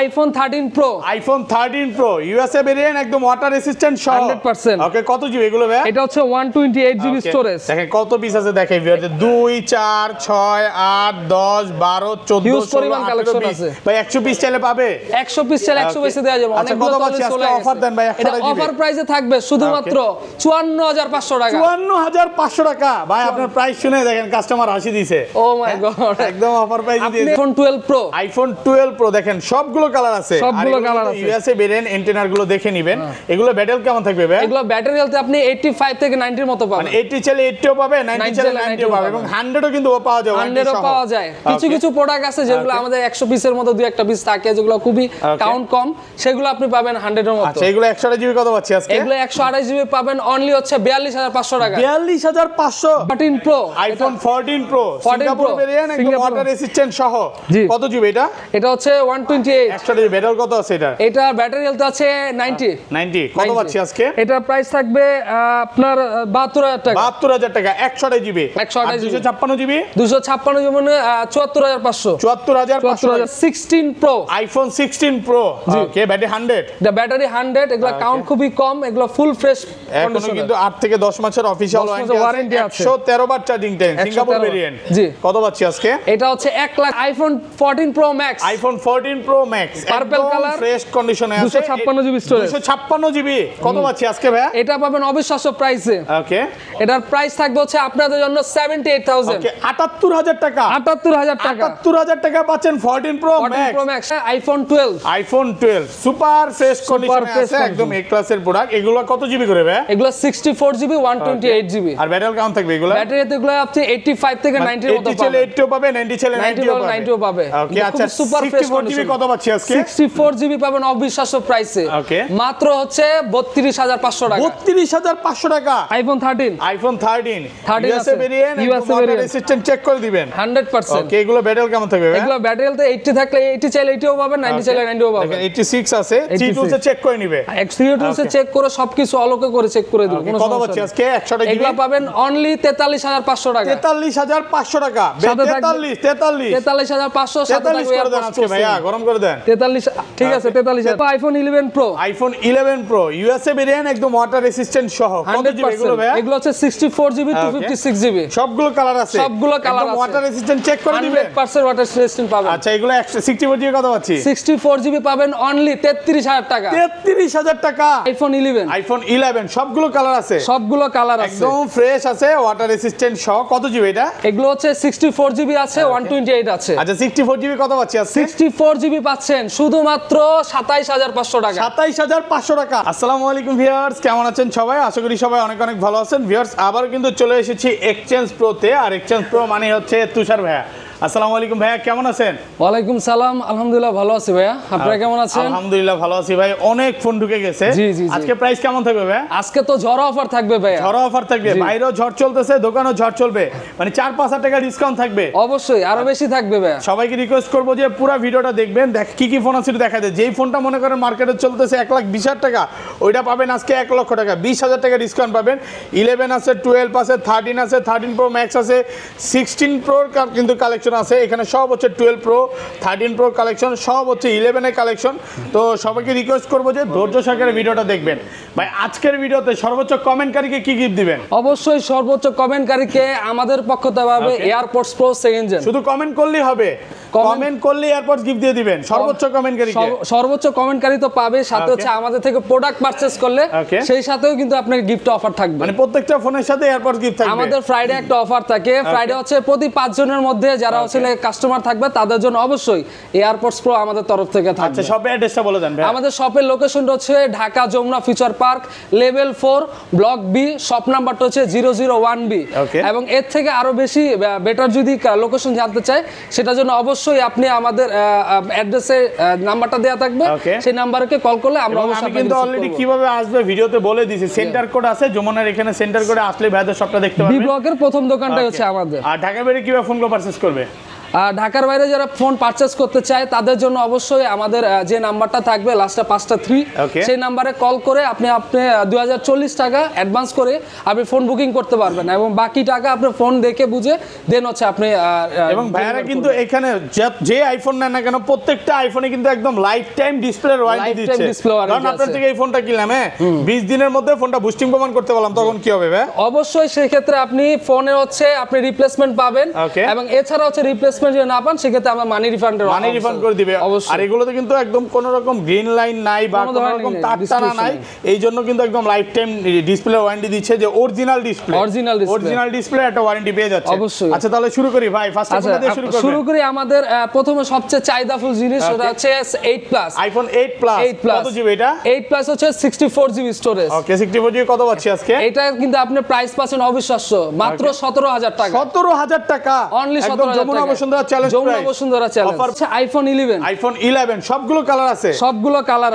iPhone 13 Pro USA variant একদম water resistant সহ 100%। ওকে কত জিবি এগুলো ভাই? এটা হচ্ছে 128 জিবি স্টোরেজ। দেখেন কত পিস আছে দেখেন ভিউয়ারদের 2 4 6 8 10 12 14 হিউজ 16 পরিমাণ কালেকশন 18 আছে ভাই 100 পিস চাইলে পাবে 100 পিস চাইলে 100 পিসে দেওয়া যাবে। আচ্ছা কত পাচ্ছি আজকে অফার দেন ভাই 100 এটা অফার প্রাইসে থাকবে শুধুমাত্র 54500 টাকা। 54500 টাকা ভাই আপনার প্রাইস শুনে দেখেন কাস্টমার হাসি দিয়েছে। ও মাই গড একদম অফার প্রাইসে দিয়েছে। iPhone 12 Pro দেখেন সবগুলো কালার আছে সবগুলো কালার আছে ইউএসএ ভেরিয়েন্ট এন্টেনার গুলো দেখে নেবেন। এগুলো ব্যাটারি কেমন থাকবে ভাই? এগুলো ব্যাটারি হেলথ আপনি 85 থেকে 90 এর মতো পাবেন। মানে 80 চাইলে 80 ও পাবে 90 চাইলে 90 ও পাবে এবং 100 ও কিন্তু পাওয়া যায় 100 ও পাওয়া যায়। কিছু কিছু প্রোডাক্ট আছে যেগুলো আমাদের 100 পিসের মতো দুই একটা পিস থাকে যেগুলো খুবই কাউন্ট কম, সেগুলো আপনি পাবেন 100 এর মতো। আচ্ছা এগুলো 128 জিবি কত পাচ্ছি আজকে? এগুলো 128 জিবি পাবেন অনলি হচ্ছে 42500 টাকা। 42500 14 Pro iPhone 14 Pro Singapore variant একদম ওয়াটার রেসিস্ট্যান্ট সহ কত জিবি এটা? এটা হচ্ছে 128 100 জিবি ব্যাটারি কত আছে এটা? এটা ব্যাটারি হেলথ আছে 90 কত পাচ্ছি আজকে? এটা প্রাইস থাকবে আপনার 72000 টাকা। 72000 টাকা 128 জিবি 256 জিবি 256 জিবি মানে 74500 74500 16 Pro iPhone 16 Pro okay battery 100 দা ব্যাটারি 100 এগুলা কাউন্ট খুবই কম, এগুলো ফুল ফ্রেশ এখনো কিন্তু 8 থেকে 10 মাসের অফিশিয়াল ওয়ারেন্টি আছে 113 বার চার্জিং টাইম সিঙ্গাপুর ভেরিয়েন্ট। জি কত পাচ্ছি আজকে? এটা হচ্ছে 1 lakh iPhone 14 Pro Max purple colour fresh কন্ডিশনে আছে 256 জিবি স্টোরেজ 256 জিবি কত পাচ্ছি আজকে ভাই? এটা পাবেন অবিশ্বাস্য প্রাইসে। ওকে এটার প্রাইস থাকবে হচ্ছে আপনাদের জন্য 78000 ওকে 78000 টাকা 78000 টাকা পাচ্ছেন 14 Pro Max iPhone 12 super fresh কন্ডিশনে আছে একদম এ ক্লাসের প্রোডাক্ট। এগুলো কত জিবি করে ভাই? এগুলো 64 জিবি 128 জিবি আর ব্যাটারি কেমন থাকবে এগুলো? ব্যাটারিতে এগুলো আপনি 85 থেকে 90 এর মতো পাবেন। 80 চলে 80 পাবে 90 চলে 90 পাবে। ওকে আচ্ছা সুপার ফ্রেশ জিবি কত পাচ্ছি আজকে? 64 জিবি পাবেন অবিশ্বাস্য প্রাইসে মাত্র হচ্ছে 32500 টাকা। 32500 টাকা iPhone 13 USA variant water resistant check করে দিবেন 100%। ওকে এগুলো ব্যাটারি কেমন থাকবে ভাই? এগুলো ব্যাটারিতে 80 থাকলে 80 চাইলে 80 ও পাবেন 90 চাইলে 90 ও পাবেন। দেখেন 86 আছে C2 সে চেক করে নেবে C2 সে চেক করে সবকিছু অলোকে করে চেক করে দেব। কত পাচ্ছি আজকে 100 টাকা এগুলো পাবেন অনলি 43500 টাকা। 43500 টাকা 43500 সাথে থাকবে আজকে ভাইয়া গরম করে দেন 43 ঠিক আছে 43000 iPhone 11 Pro ইউএসএ ভেরিয়েন্ট একদম ওয়াটার রেসিস্ট্যান্ট সহ কত জিবি এগুলো ভাইয়া? এগুলো হচ্ছে 64 জিবি 256 জিবি সবগুলো কালার আছে একদম ওয়াটার রেসিস্ট্যান্ট চেক করে দিবেন 100% ওয়াটার রেসিস্ট্যান্ট পাবেন। আচ্ছা এগুলো 64 জিবি কত পাচ্ছি? 64 জিবি পাবেন অনলি 33000 টাকা। 33000 টাকা iPhone 11 সবগুলো কালার আছে একদম ফ্রেশ আছে ওয়াটার রেসিস্ট্যান্ট সহ কত জিবি এটা? এগুলো হচ্ছে 64 জিবি আছে 128 আছে। আচ্ছা 64 জিবি কত পাচ্ছি আজকে? 64 জিবি পাচ্ছেন শুধুমাত্র 27500 টাকা। 27500 টাকা। আসসালামু আলাইকুম ভিউয়ার্স, কেমন আছেন সবাই? আশা করি সবাই অনেক অনেক ভালো আছেন। ভিউয়ার্স আবার কিন্তু চলে এসেছি এক্সচেঞ্জ প্রোতে, আর এক্সচেঞ্জ প্রো মানে হচ্ছে তুষার ভাইয়া। আসসালামু আলাইকুম ভাইয়া, কেমন আছেন? ওয়ালাইকুম সালাম, আলহামদুলিল্লাহ ভালো আছি ভাইয়া, আপনারা কেমন আছেন? আলহামদুলিল্লাহ ভালো আছি ভাই। অনেক ফোন ঢুকে গেছে। আজকে প্রাইস কেমন থাকবে ভাইয়া? আজকে তো ঝড় অফার থাকবে ভাইয়া। ঝড় অফার থাকবে, বাইরেও ঝড় চলতেছে, দোকানেও ঝড় চলবে, মানে 4-5 টাকা ডিসকাউন্ট থাকবে। অবশ্যই আরো বেশি থাকবে ভাইয়া। সবাইকে রিকোয়েস্ট করবো যে পুরো ভিডিওটা দেখবেন, কি কি ফোন আছে দেখা যায়। যেই ফোনটা মনে করেন মার্কেটে চলতেছে 1,20,000 টাকা, ওইটা পাবেন আজকে 1 লক্ষ টাকা, 20,000 টাকা ডিসকাউন্ট পাবেন। 11 আছে, 12 আছে, 13 আছে, 13 Pro Max আছে, 16 Pro কিন্তু কালেকশন আছে এখানে। সব হচ্ছে 12 Pro, 13 Pro কালেকশন, সব হচ্ছে 11 এর কালেকশন। তো সবাইকে রিকোয়েস্ট করবো যে ধৈর্য সহকারে ভিডিওটা দেখবেন। ভাই আজকের ভিডিওতে সর্বোচ্চ কমেন্টকারীকে কি গিফট দিবেন? অবশ্যই সর্বোচ্চ কমেন্টকারীকে আমাদের পক্ষ থেকে পাবে এয়ারপডস প্রো সেকেন্ড জেন। শুধু কমেন্ট করলেই হবে, কমেন্ট করলে এয়ারপডস গিফট দিয়ে দিবেন সর্বোচ্চ কমেন্টকারীকে। সর্বোচ্চ কমেন্টকারী তো পাবে, সাথে হচ্ছে আমাদের থেকে প্রোডাক্ট পারচেজ করলে সেই সাথেও কিন্তু আপনার গিফট অফার থাকবে, মানে প্রত্যেকটা ফোনের সাথে এয়ারপডস গিফট থাকবে। আমাদের ফ্রাইডে একটা অফার থাকে, ফ্রাইডে হচ্ছে প্রতি 5 জনের মধ্যে যারা হচ্ছে কাস্টমার থাকবে তাদের জন্য অবশ্যই এয়ারপডস প্রো আমাদের তরফ থেকে থাকবে। আচ্ছা শপের অ্যাড্রেসটা বলে দেন ভাই। আমাদের শপের লোকেশনটা হচ্ছে Dhaka Jamuna Future Park level 4 block B, shop নাম্বারটা হচ্ছে 001B। এবং এর থেকে আরো বেশি বেটার যদি লোকেশন জানতে চাই সেটার জন্য অবশ্যই আপনি আমাদের অ্যাড্রেসে নাম্বারটা দেয়া থাকবে, সেই নাম্বারকে কল করলে আমরা অবশ্যই। আমি কিন্তু অলরেডি কিভাবে আসবে ভিডিওতে বলে দিয়েছি, সেন্টার কোড আছে যমুনার এখানে, সেন্টার কোডে আসলে ভাইদের শপটা দেখতে পারবেন। বি ব্লকের প্রথম দোকানটাই হচ্ছে আমাদের। আর ঢাকা বাইরে কিভাবে ফোনগুলো পারচেজ করবে? ঢাকার বাইরে যারা ফোন পারচেজ করতে চায় তাদের জন্য অবশ্যই আমাদের যে নাম্বারটা থাকবে লাস্টে 5টা 3 সেই নাম্বারে কল করে আপনি 2040 টাকা অ্যাডভান্স করে আপনি ফোন বুকিং করতে পারবেন এবং বাকি টাকা আপনি ফোন দেখে বুঝে দেন হচ্ছে আপনি এবং ভাইয়ারা কিন্তু এখানে যে আইফোন নেন না কেন প্রত্যেকটা আইফোনে কিন্তু একদম লাইফ টাইম ডিসপ্লে ওয়ারেন্টি দিচ্ছে। কারণ আপনার থেকে এই ফোনটা কিনলাম 20 দিনের মধ্যে ফোনটা বুস্টিং প্রমাণ করতে পারলাম, তখন কি হবে ভাই? অবশ্যই সেই ক্ষেত্রে আপনি ফোনে হচ্ছে আপনি রিপ্লেসমেন্ট পাবেন এবং এছাড়া হচ্ছে রিপ্লেসমেন্ট যদি না পান সেক্ষেত্রে আমরা মানি রিফান্ড করে দিবে। আর এগুলোতে কিন্তু একদম কোনো রকম গ্রিন লাইন নাই বা কোনো রকম তার টানা নাই, এই জন্য কিন্তু একদম লাইফ টাইম ডিসপ্লে ওয়ারেন্টি দিচ্ছে, যে অরিজিনাল ডিসপ্লে একটা ওয়ারেন্টি পেয়ে যাচ্ছে। অবশ্যই। আচ্ছা তাহলে শুরু করি ভাই, ফার্স্ট কোনটা দিয়ে শুরু করি? আমাদের প্রথমে সবচেয়ে চাহিদাফুল জিনিস সেটা হচ্ছে 8 প্লাস, আইফোন 8 প্লাস। কত জিবি এটা? 8 প্লাস হচ্ছে 64 জিবি স্টোরেজ। ওকে 64 জিবি কত পাচ্ছি আজকে? এটা কিন্তু আপনি প্রাইস পাচ্ছেন অবিশ্বাস্য মাত্র 17000 টাকা। 17000 টাকা অনলি 17000 টাকা। Jamuna Bashundhara challenge price. Jamuna Bashundhara challenge. হচ্ছে আইফোন 11 সবগুলো কালার আছে,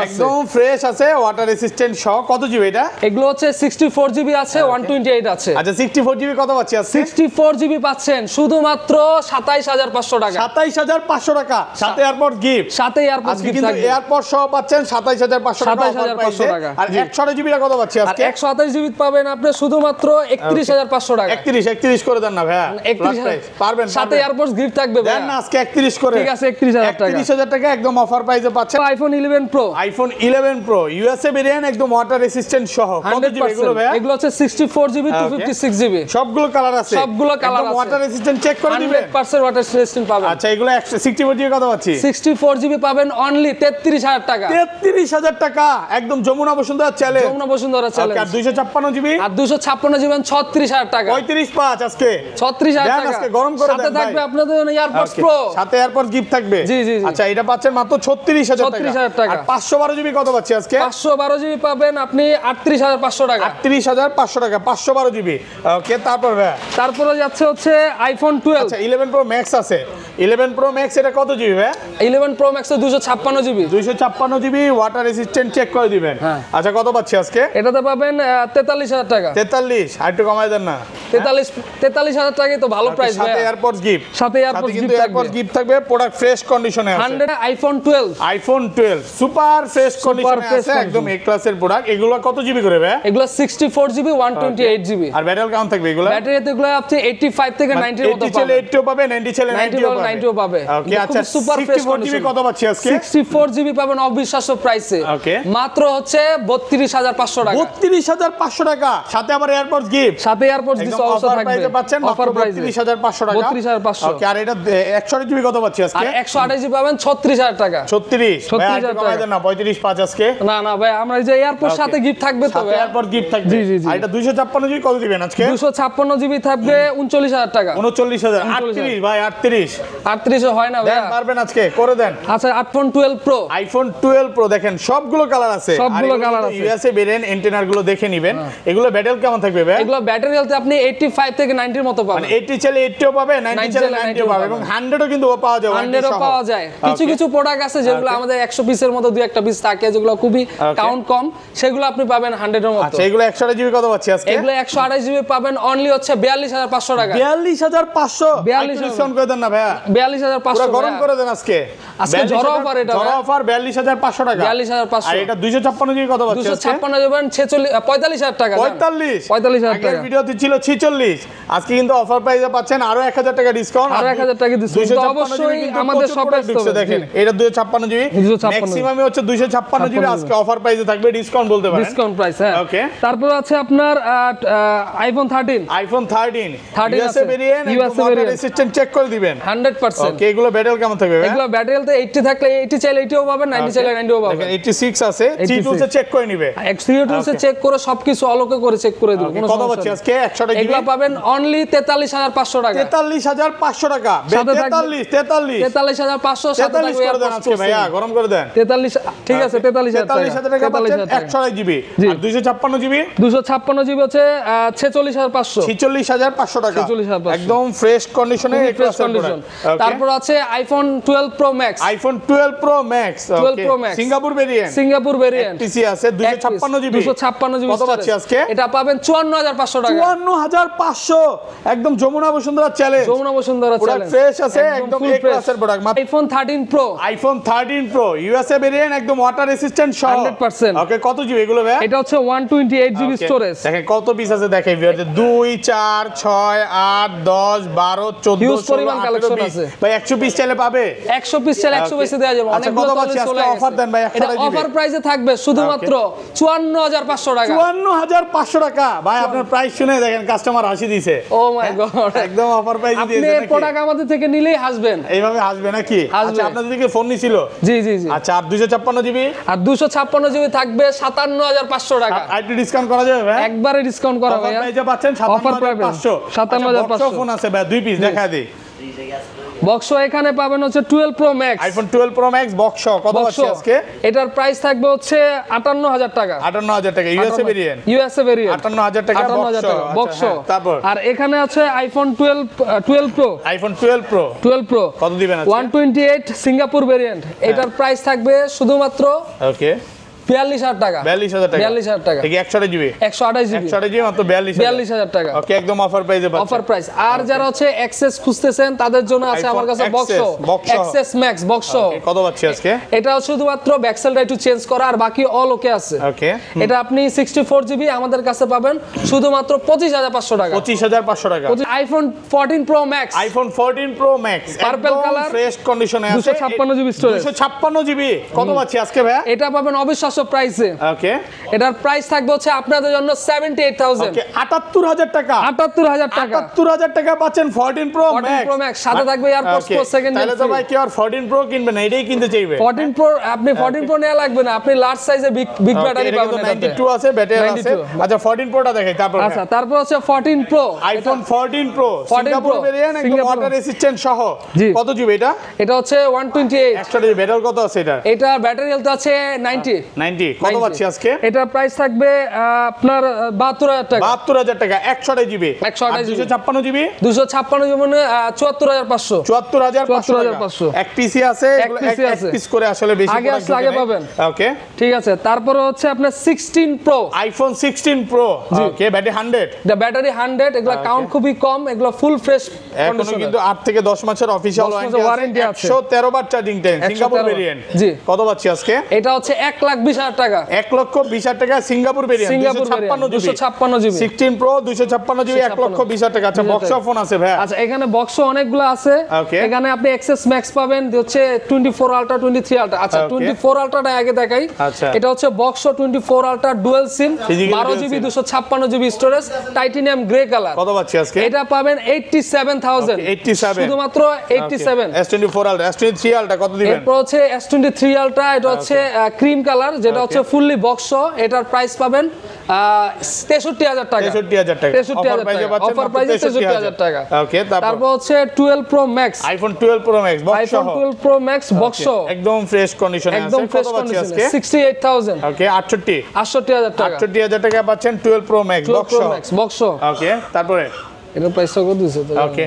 একদম ফ্রেশ আছে, ওয়াটার রেসিস্ট্যান্ট সহ। কত জিবি এটা? এগুলো হচ্ছে 64 জিবি আছে, 128 আছে। আচ্ছা 64 জিবি কত পাচ্ছি আজকে? 64 জিবি পাচ্ছেন শুধুমাত্র 27500 টাকা। 27500 টাকা সাথে এয়ারপড গিফট। সাথে এয়ারপড গিফট কিন্তু থাকবে। এয়ারপড সহ পাচ্ছেন 27500 টাকা। 27500 টাকা। আর 128 জিবি কত পাচ্ছি আজকে? 128 জিবি পাবেন আপনি শুধুমাত্র 31500 টাকা। 31 করে দেন না ভাই, 31 পারবেন? সাথে এয়ারপড গিফট থাকবে ভাই। দেন না আজকে 31 করে। ঠিক আছে 31000 টাকা। 31000 টাকা একদম অফার প্রাইসে পাচ্ছেন। IPhone 11 pro. IPhone 11 pro USA variant, একদম ওয়াটার রেসিস্ট্যান্ট সহ। কত জিবি এগুলো ভাই? এগুলো হচ্ছে 64 জিবি 256 জিবি। সবগুলো কালার আছে, সবগুলো কালার আছে। ওয়াটার রেসিস্ট্যান্ট চেক করে দিবেন। 100% ওয়াটার রেসিস্ট্যান্ট পাবেন। আচ্ছা এগুলো 64 জিবি কত পাচ্ছি? 64 জিবি পাবেন অনলি 33000 টাকা। 33000 টাকা একদম যমুনা বসুন্ধরা চ্যালেঞ্জ। যমুনা বসুন্ধরা চ্যালেঞ্জ। আর 256 জিবি? আর 256 জিবি 36000 টাকা। 35 আজকে 36000 টাকা। আজকে গরম করে দেন। সাথে থাকবে আপনাদের জন্য এয়ারপডস প্রো। সাথে এয়ারপডস গিফট থাকবে। জি। আচ্ছা এটা পাচ্ছেন মাত্র 36000 টাকা। 36000 টাকা। আর 512 জিবি কত পাচ্ছি আজকে? 512 জিবি পাবেন আপনি 38500 টাকা। 38500 টাকা 512 জিবি। ওকে তারপর ভাই? তারপরে যাচ্ছে হচ্ছে আইফোন 12। আচ্ছা 11 প্রো ম্যাক্স আছে। 11 প্রো ম্যাক্স এটা কত জিবি ভাই? 11 pro max 256 GB. 256 GB water resistant check করে দিবেন। আচ্ছা কত পাচ্ছি আজকে? এটাতে পাবেন 43000 টাকা। 43 আর একটু কমায় দেন না। 43000 টাকাই তো ভালো প্রাইস ভাই। সাথে এয়ারপডস গিফট। সাথে এয়ারপডস কিন্তু এয়ারপডস গিফট থাকবে, প্রোডাক্ট ফ্রেশ কন্ডিশনে আছে। 100 আইফোন 12। আইফোন 12 সুপার ফ্রেশ কন্ডিশনে আছে, একদম এ ক্লাসের প্রোডাক্ট। এগুলো কত জিবি করে ভাই? এগুলো 64 জিবি 128 জিবি। আর ব্যাটারি কাউন্ট থাকবে এগুলো? ব্যাটারিতে এগুলো আপনি 85 থেকে 90 এর মতো পাবেন। 80 চলে 80 পাবে, 90 চলে 90 পাবে। ওকে আচ্ছা সুপার ফ্রেশ জিবি কত পাচ্ছি আজকে? 64 জিবি পাবেন অবিশ্বাস্য প্রাইসে। ওকে মাত্র হচ্ছে 32500 টাকা। 32500 টাকা সাথে আবার এয়ারপডস গিফট। সাথে এয়ারপডস গিফট অবশ্যই থাকবে। প্রাইসে পাচ্ছেন মাত্র 32500 টাকা। 32500। ওকে আর এটা 128 জিবি কত পাচ্ছি আজকে? আর 128 জিবি পাবেন 36000 টাকা। 36000 টাকা দেন না 35 আজকে। না ভাই আমরা এই যে এয়ারপড সাথে গিফট থাকবে তো ভাই। এয়ারপড গিফট থাকবে। জি। আর এটা 256 জিবি কত দিবেন আজকে? 256 জিবি থাকবে 39000 টাকা। 39000 38 ভাই 38 হয় না ভাই। দেন পারবেন আজকে করে দেন। আচ্ছা আইফোন 12 প্রো। আইফোন 12 প্রো দেখেন সবগুলো কালার আছে। সবগুলো কালার আছে। ইউএসএ ভেরিয়েন্ট এন্টেনার গুলো দেখে নেবেন। এগুলো ব্যাটারি কেমন থাকবে ভাই? এগুলো ব্যাটারি হেলথ আপনি 85 থেকে 90 এর মতো পাবেন। মানে 80 চলে 80ও পাবে, 90 চলে 90ও পাবে এবং 100ও কিন্তু পাওয়া যায়। 100ও পাওয়া যায়। কিছু প্রোডাক্ট আছে যেগুলো আমাদের 100 পিসের মতো দুই একটা পিস থাকে যেগুলো খুবই কাউন্ট কম, সেগুলো আপনি পাবেন 100 এর মতো। আচ্ছা এগুলো 128 জিবি কত পাচ্ছি আজকে? এগুলো 128 জিবি পাবেন অনলি হচ্ছে 42500 টাকা। 42500 ডিসকাউন্ট করে দেন না ভাইয়া। 42500 পুরো গরম করে দেন আজকে। আজকে ঝড় অফার এটা। ঝড় অফার 42500 টাকা। 42500। আর এটা 256 জিবি কত পাচ্ছি আজকে? 256 যাবেন 45000 টাকা। 45000 টাকা। আগের ভিডিওতে ছিল 46, আজকে কিন্তু অফার প্রাইসে পাচ্ছেন আরো 1000 টাকা ডিসকাউন্ট। আরো 1000 টাকা ডিসকাউন্ট। অবশ্যই আমাদের শপে আসতে দেখেন এটা 256 জিবি, ম্যাক্সিমামই হচ্ছে 256 জিবি। আজকে অফার প্রাইসে থাকবে, ডিসকাউন্ট বলতে পারেন। ডিসকাউন্ট প্রাইস হ্যাঁ। ওকে তারপর আছে আপনার iPhone 13। IPhone 13 USA variant, USA variant resistant check করে দিবেন 100%। ওকে এগুলো ব্যাটারি কেমন থাকবে? এগুলো ব্যাটারিতে 80 থাকলে 80 চাইলে 80ও পাবেন, 90 চাইলে 90ও পাবেন। দেখেন 86 আছে, 32 এ চেক করে নিবে। 32 এ চেক করে সবকিছু অলোকে করে চেক করে দিব। কত পাচ্ছি আজকে? 100 জিবি এগুলো পাবেন অনলি 43500 টাকা। 43500 টাকা। 43500 সাথে থাকবে করে দেন আজকে ভাইয়া, গরম করে দেন। 43 ঠিক আছে 43000 টাকা পাচ্ছেন 128 জিবি। আর 256 জিবি? 256 জিবি হচ্ছে 46500। 46500 টাকা। 46500 একদম ফ্রেশ কন্ডিশনে, ফ্রেশ কন্ডিশন। তারপর আছে iPhone 12 pro max. IPhone 12 pro max. 12 pro max Singapore variant. Singapore variant TC আছে 256 জিবি। 256 জিবি কত পাচ্ছি আজকে? এটা পাবেন 54500 টাকা। 54500 একদম Jamuna Bashundhara challenge. Jamuna Bashundhara challenge. Fresh আছে একদম এ ক্লাসের product iPhone 13 pro iPhone 13 pro USA variant একদম ওয়াটার রেসিস্ট্যান্ট সহ 100% ওকে কত জিবি এগুলো ভাই এটা হচ্ছে 128 জিবি স্টোরেজ দেখেন কত পিস আছে দেখেন ভিউয়ার 2 4 6 8 10 12 14 হিউজ 16 পরিমাণ কালেকশন 18 আছে ভাই 100 পিস চাইলে পাবে 100 পিস চাইলে 100 পিস দেওয়া যাবে আচ্ছা কত পাচ্ছি আজকে অফার দেন ভাই এটা অফার প্রাইসে থাকবে শুধুমাত্র 54500 টাকা 54500 টাকা ভাই আপনার প্রাইস শুনে দেখেন কাস্টমার হাসি দিছে ও মাই গড একদম অফার প্রাইস আপনি দিয়েছেন এই প্রোডাক্ট আমাদের থেকে নিলেই হাসবেন এইভাবে হাসবে নাকি আচ্ছা আপনাদের দিকে ফোন নিছিল জি জি জি আচ্ছা আর 256 জিবি আর 256 জিবি থাকবে 57500 টাকা আইটি ডিসকাউন্ট করা যাবে ভাই একবারে ডিসকাউন্ট করা ভাই অফার প্রাইসে পাচ্ছেন অফার প্রাইস 57500 57500 ফোন আছে ভাই দুই পিস দেখা দেই বক্স এখানে পাবেন হচ্ছে 12 pro max iPhone 12 pro max box কত আছে আজকে এটার প্রাইস থাকবে হচ্ছে 58000 টাকা 58000 টাকা ইউএসএ ভেরিয়েন্ট 58000 টাকা 58000 টাকা বক্স তারপর আর এখানে আছে iPhone 12 pro iPhone 12 pro 12 pro কত দিবেন আজকে 128 সিঙ্গাপুর ভেরিয়েন্ট এটার প্রাইস থাকবে শুধুমাত্র ওকে 42000 টাকা 42000 টাকা 42000 টাকা ঠিক 128 জিবি 128 জিবি 128 জিবি মাত্র 42000 টাকা ওকে একদম অফার প্রাইসে পাচ্ছেন অফার প্রাইস আর যারা হচ্ছে এক্সেস খুঁজতেছেন তাদের জন্য আছে আমার কাছে বক্স এক্সেস ম্যাক্স বক্স কত পাচ্ছি আজকে এটা শুধুমাত্র ব্যাকসেলটা একটু চেঞ্জ করা আর বাকি অল ওকে আছে ওকে এটা আপনি 64 জিবি আমাদের কাছে পাবেন শুধুমাত্র 25500 টাকা 25500 টাকা iPhone 14 pro max iPhone 14 pro max purple colour fresh কন্ডিশনে আছে 256 জিবি স্টোরেজ 256 জিবি কত পাচ্ছি আজকে ভাই এটা পাবেন অবিশ্বাস্য প্রাইসে ওকে এটার প্রাইস থাকবে হচ্ছে আপনাদের জন্য 78000 ওকে 78000 টাকা 78000 টাকা 78000 টাকা পাচ্ছেন 14 প্রো 14 প্রো ম্যাক্স সাথে থাকবে এয়ারপডস প্রো সেকেন্ড তাহলে তো ভাই কি আর 14 প্রো কিনবেন না এটাই কিনতে চাইবে 14 প্রো আপনি 14 প্রো নেওয়া লাগবে না আপনি লার্জ সাইজে বিগ ব্যাটারি পাবেন 92 আছে ব্যাটারি আছে আচ্ছা 14 প্রোটা দেখাই তারপর আচ্ছা তারপর হচ্ছে 14 pro iPhone 14 pro Singapore variant একদম ওয়াটার রেসিস্ট্যান্ট সহ কত জিবি এটা এটা হচ্ছে 128 100 জিবি ব্যাটারি কত আছে এটা এটা ব্যাটারি হেলথ আছে 90 কত পাচ্ছি আজকে এটা প্রাইস থাকবে আপনার 72000 টাকা 72000 টাকা 128 জিবি 256 জিবি 256 জিবি মানে 74500 74500 এক পিসি আছে এগুলো এক পিস করে আসলে বেশি আগে আসলে আগে পাবেন ওকে ঠিক আছে তারপর হচ্ছে আপনার 16 pro iPhone 16 pro okay battery 100 দা ব্যাটারি 100 এগুলা কাউন্ট খুবই কম এগুলা ফুল ফ্রেশ এখনো কিন্তু 8 থেকে 10 মাসের অফিশিয়াল ওয়ারেন্টি আছে 113 বার চার্জিং টাইম সিঙ্গাপুর ভেরিয়েন্ট জি কত পাচ্ছি আজকে এটা হচ্ছে 1,20,000 টাকা 1,20,000 টাকা Singapore variant 256 GB 16 pro 256 GB 1,20,000 টাকা আচ্ছা বক্স ফোন আছে ভাই আচ্ছা এখানে বক্স অনেকগুলো আছে এখানে আপনি এক্সেস ম্যাক্স পাবেন হচ্ছে 24 আলট্রা 23 আলট্রা আচ্ছা 24 আলট্রাটা আগে দেখাই এটা হচ্ছে box 24 ultra dual SIM 12 GB 256 GB storage titanium grey colour কত পাচ্ছি আজকে এটা পাবেন 87000 87 শুধুমাত্র 87 S24 আলট্রা S23 আলট্রা কত দিবেন এরপর হচ্ছে S23 আলট্রা এটা হচ্ছে ক্রিম কালার যেটা হচ্ছে ফুললি বক্স এটার প্রাইস পাবেন 63000 টাকা 63000 টাকা 63000 টাকা অফার প্রাইসে 63000 টাকা ওকে তারপর হচ্ছে 12 pro max iPhone 12 pro max box iPhone 12 pro max box একদম ফ্রেশ কন্ডিশনে আছে একদম ফ্রেশ কন্ডিশনে 68000 ওকে 68000 টাকা 68000 টাকা পাচ্ছেন 12 pro max box box okay তারপরে এটা প্রাইস কত দিছে তো ওকে